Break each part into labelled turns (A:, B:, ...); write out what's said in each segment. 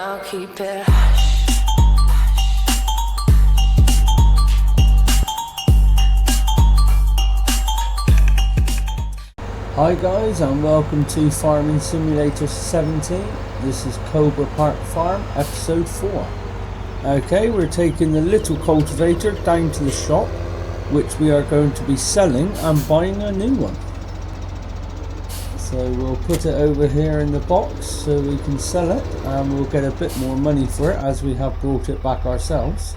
A: I'll keep it hush.
B: Hi guys, and welcome to Farming Simulator 17. This is Coldborough Park Farm, episode 4. Okay, we're taking the little cultivator down to the shop, which we are going to be selling and buying a new one. So we'll put it over here in the box so we can sell it, and we'll get a bit more money for it as we have brought it back ourselves.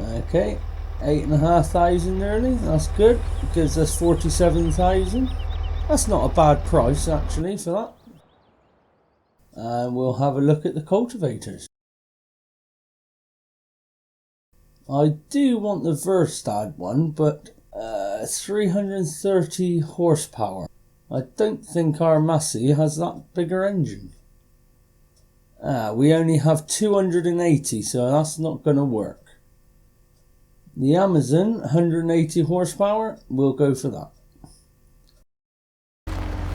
B: Okay, 8,500 nearly, that's good, gives us 47,000. That's not a bad price actually for that. And we'll have a look at the cultivators. I do want the Verstad one, but 330 horsepower. I don't think our Massey has that bigger engine. We only have 280, so that's not going to work. The Amazon, 180 horsepower, we'll go for that.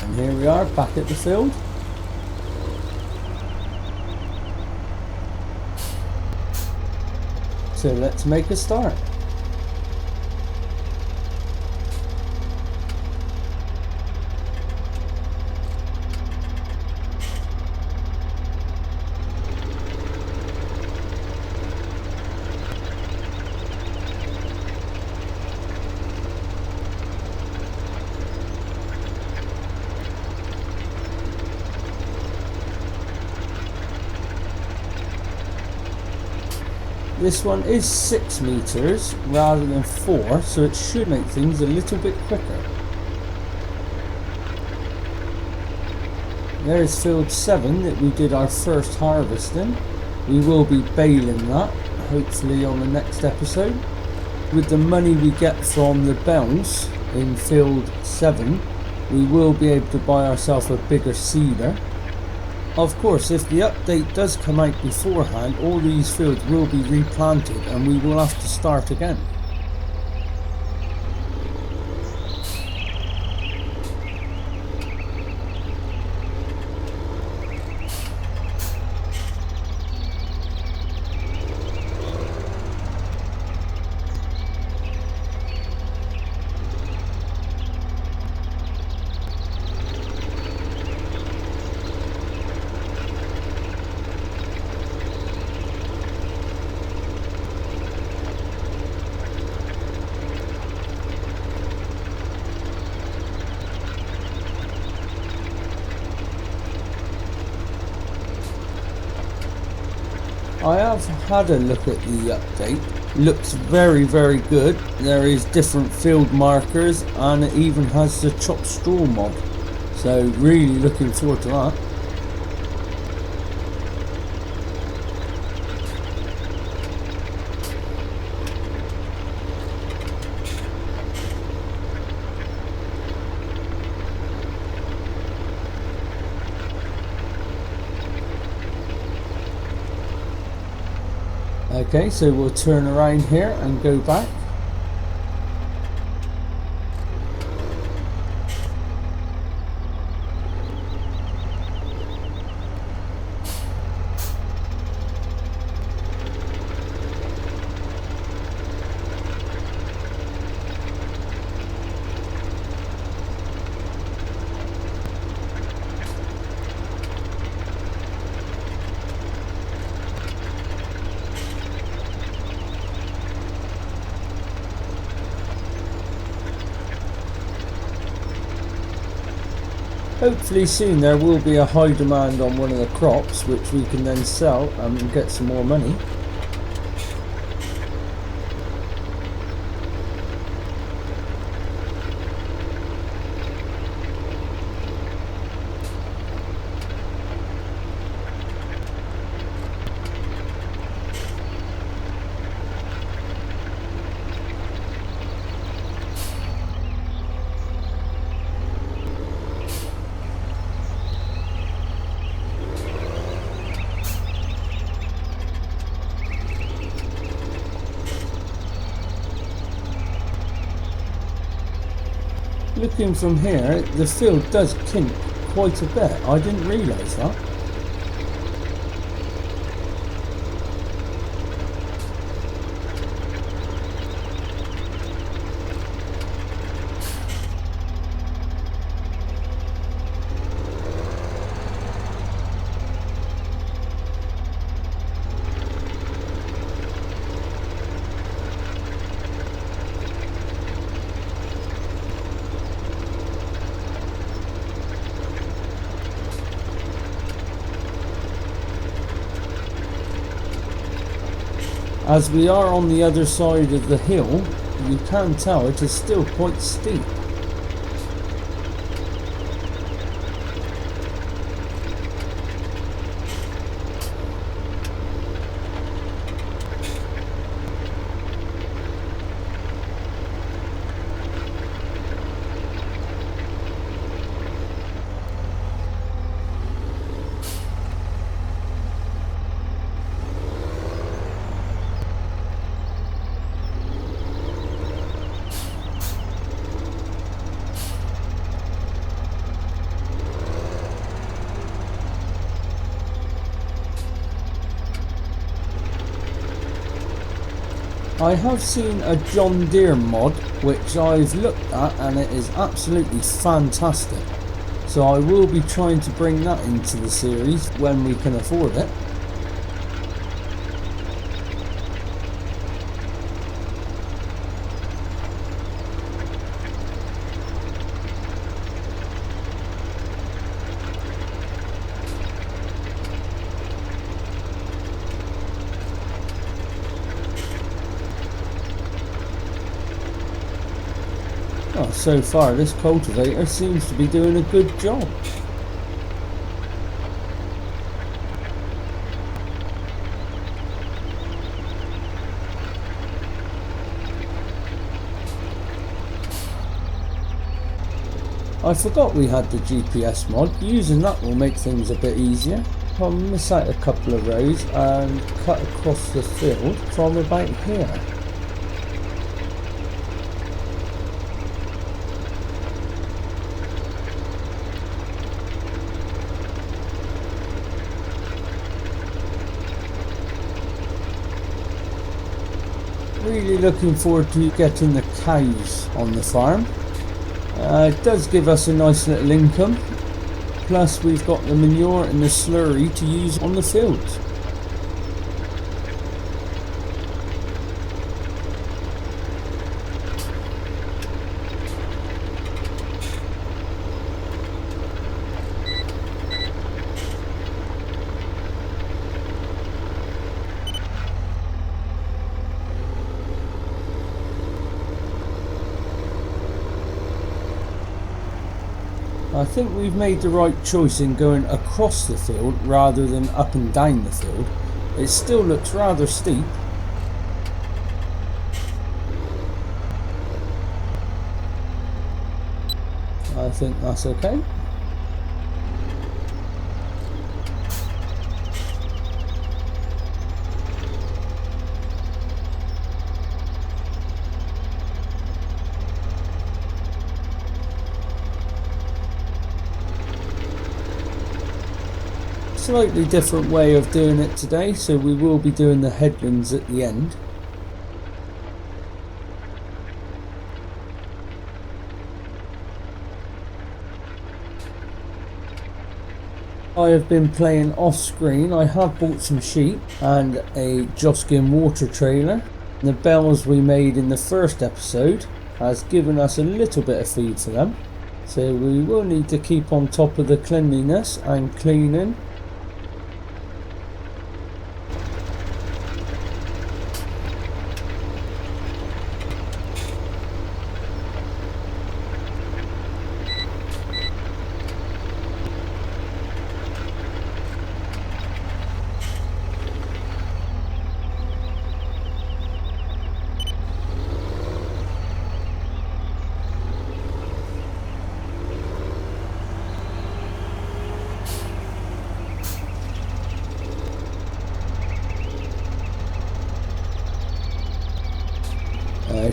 B: And here we are, back at the field. So let's make a start. This one is 6 meters rather than 4, so it should make things a little bit quicker. There is field 7 that we did our first harvest in. We will be baling that, hopefully on the next episode. With the money we get from the bells in field 7, we will be able to buy ourselves a bigger seeder. Of course, if the update does come out beforehand, all these fields will be replanted and we will have to start again. I have had a look at the update. Looks very good. There is different field markers and it even has the chopped straw mod. So really looking forward to that. Okay, so we'll turn around here and go back. Hopefully soon there will be a high demand on one of the crops which we can then sell and get some more money. Looking from here, the field does kink quite a bit. I didn't realise that. As we are on the other side of the hill, you can tell it is still quite steep. I have seen a John Deere mod which I've looked at and it is absolutely fantastic. So I will be trying to bring that into the series when we can afford it. Well, so far this cultivator seems to be doing a good job. I forgot we had the GPS mod. Using that will make things a bit easier. I'll miss out a couple of rows and cut across the field from about here. Really looking forward to getting the cows on the farm. It does give us a nice little income, plus we've got the manure and the slurry to use on the fields. I think we've made the right choice in going across the field rather than up and down the field. It still looks rather steep. I think that's okay. Slightly different way of doing it today, so we will be doing the headlands at the end. I have been playing off screen. I have bought some sheep and a Joskin water trailer. The bells we made in the first episode has given us a little bit of feed for them, so we will need to keep on top of the cleanliness and cleaning.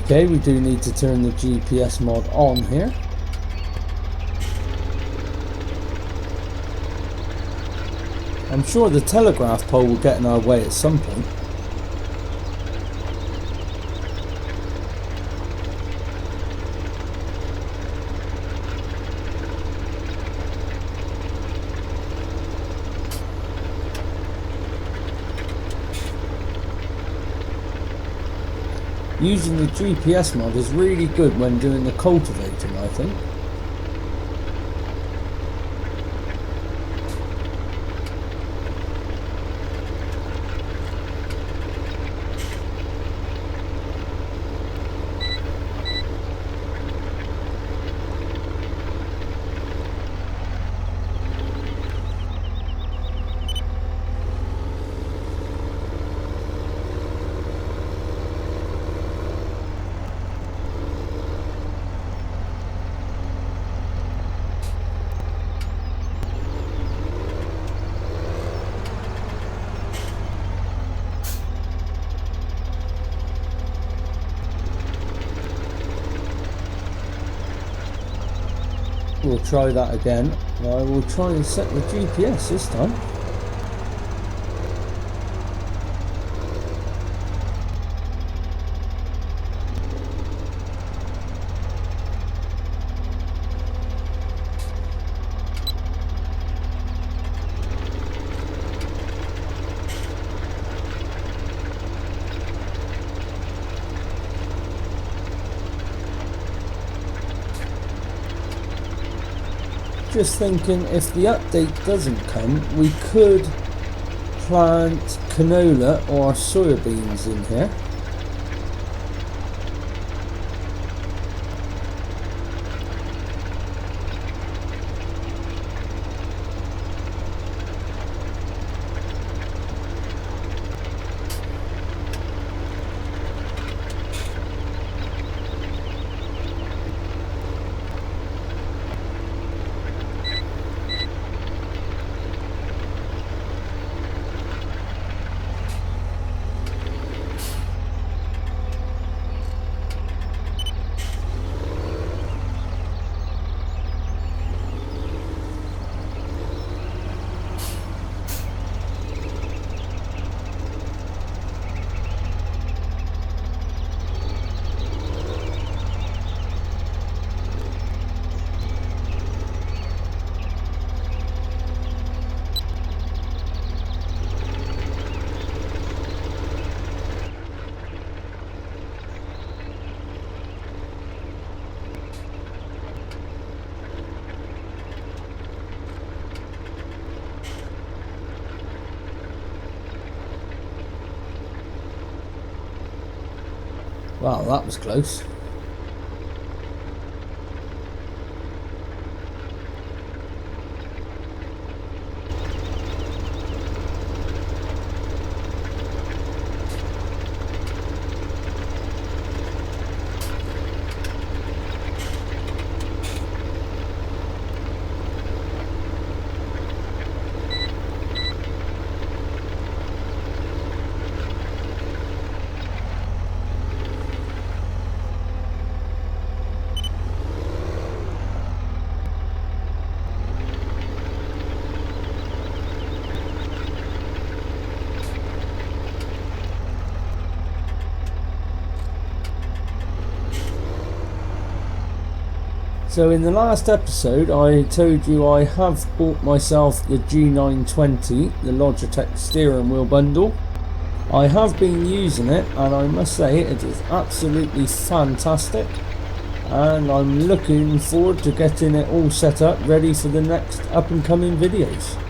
B: Okay, we do need to turn the GPS mod on here. I'm sure the telegraph pole will get in our way at some point. Using the GPS mod is really good when doing the cultivating, I think. We'll try that again. I will try and set the GPS this time. Just thinking, if the update doesn't come, we could plant canola or soybeans in here. Wow, that was close. So in the last episode I told you I have bought myself the G920, the Logitech steering wheel bundle. I have been using it and I must say it is absolutely fantastic, and I'm looking forward to getting it all set up ready for the next up and coming videos.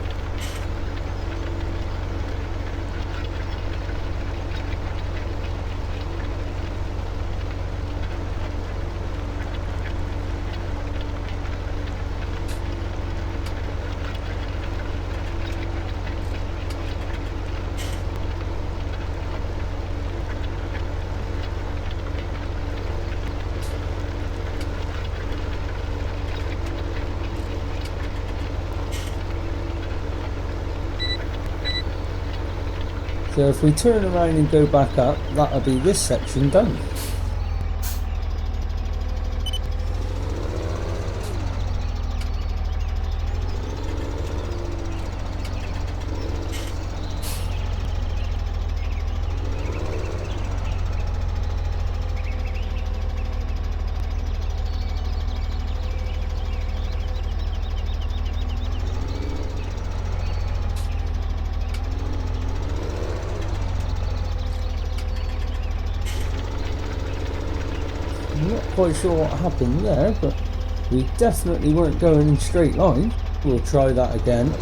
B: So if we turn around and go back up, that'll be this section done. quite sure what happened there, but we definitely weren't going in straight line. We'll try that again.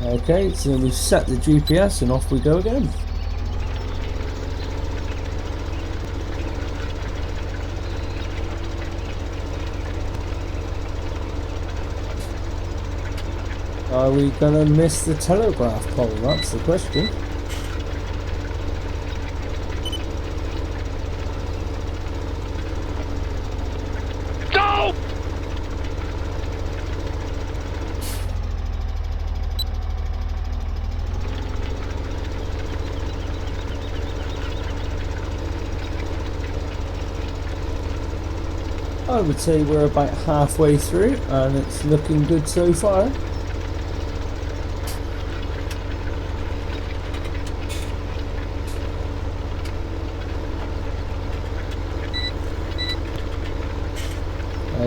B: Okay, so we've set the GPS and off we go again. Are we gonna miss the telegraph pole? That's the question.
A: Go!
B: I would say we're about halfway through and it's looking good so far.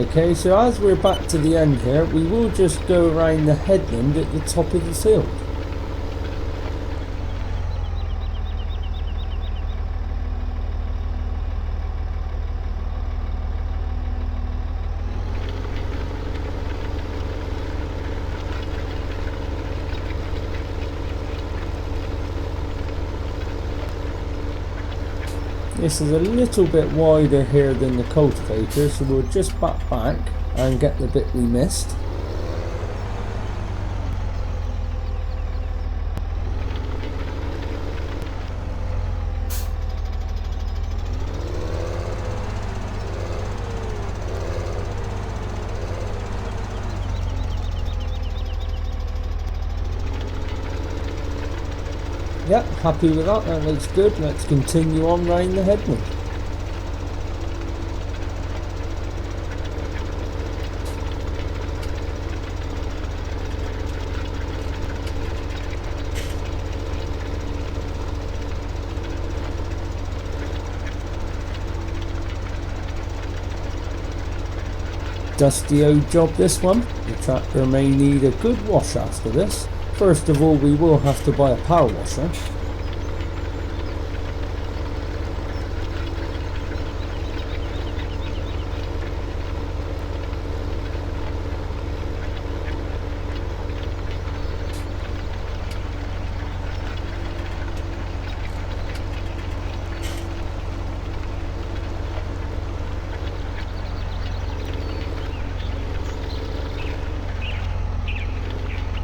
B: Okay, so as we're back to the end here, we will just go around the headland at the top of the field. This is a little bit wider here than the cultivator, so we'll just back and get the bit we missed. Yep, happy with that, that looks good. Let's continue on round the headland. Dusty old job this one. The tractor may need a good wash after this. First of all, we will have to buy a power washer.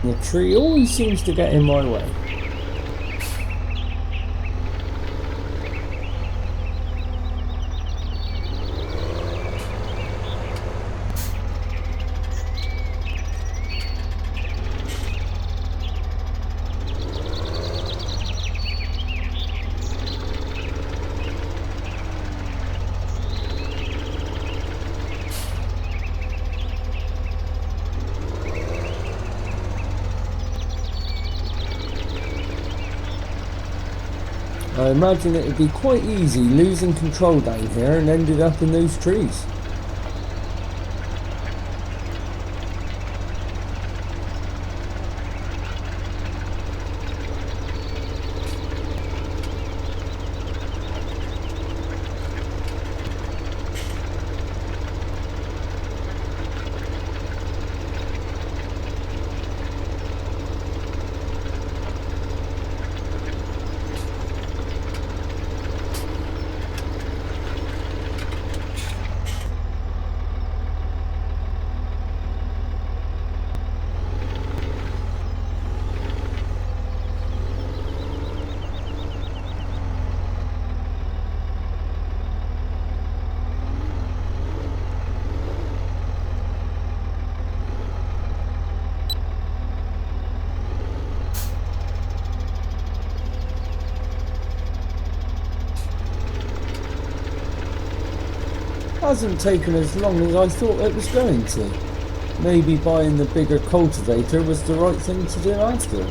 B: The tree always seems to get in my way. I imagine it would be quite easy losing control down here and ended up in those trees. Hasn't taken as long as I thought it was going to. Maybe buying the bigger cultivator was the right thing to do after.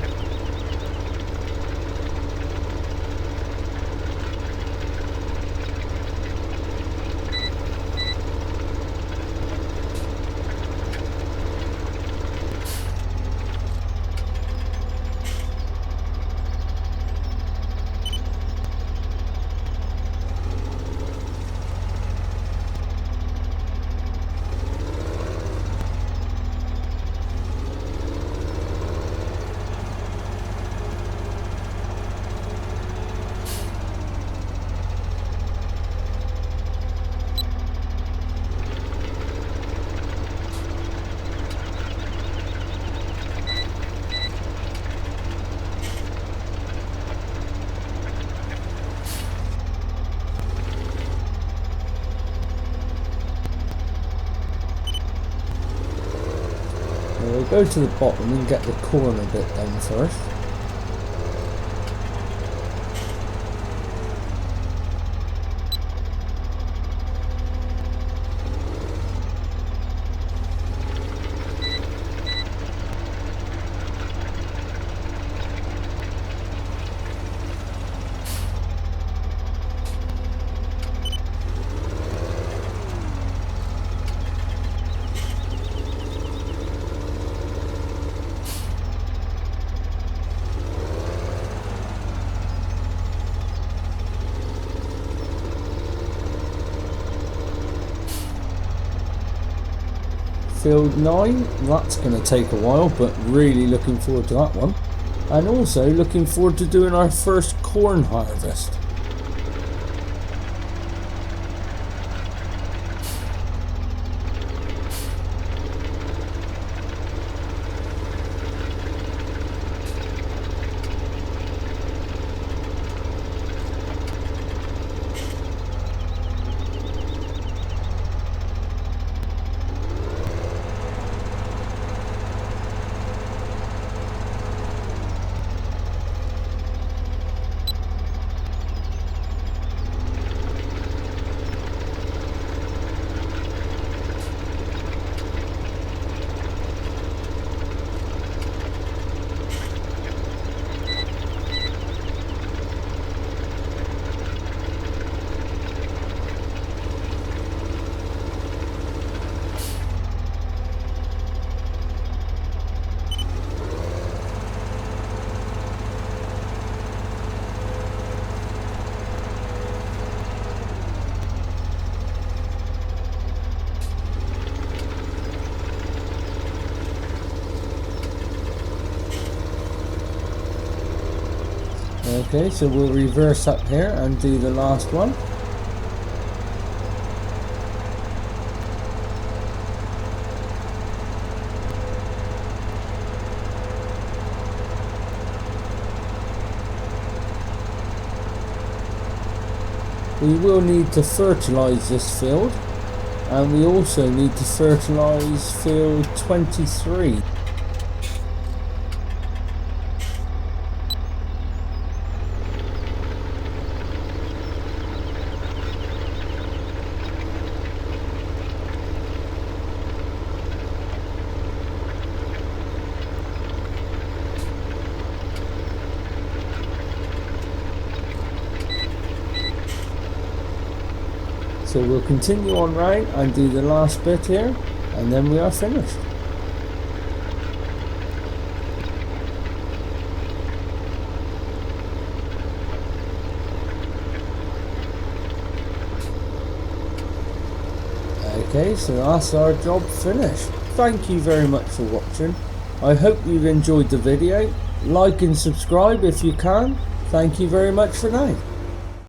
B: go to the bottom and get the corner bit done first. Field 9, that's going to take a while, but really looking forward to that one. And also looking forward to doing our first corn harvest. Okay, so we'll reverse up here and do the last one. We will need to fertilise this field, and we also need to fertilise field 23. So we'll continue on round and do the last bit here, and then we are finished. Okay, so that's our job finished. Thank you very much for watching. I hope you've enjoyed the video. Like and subscribe if you can. Thank you very much for now.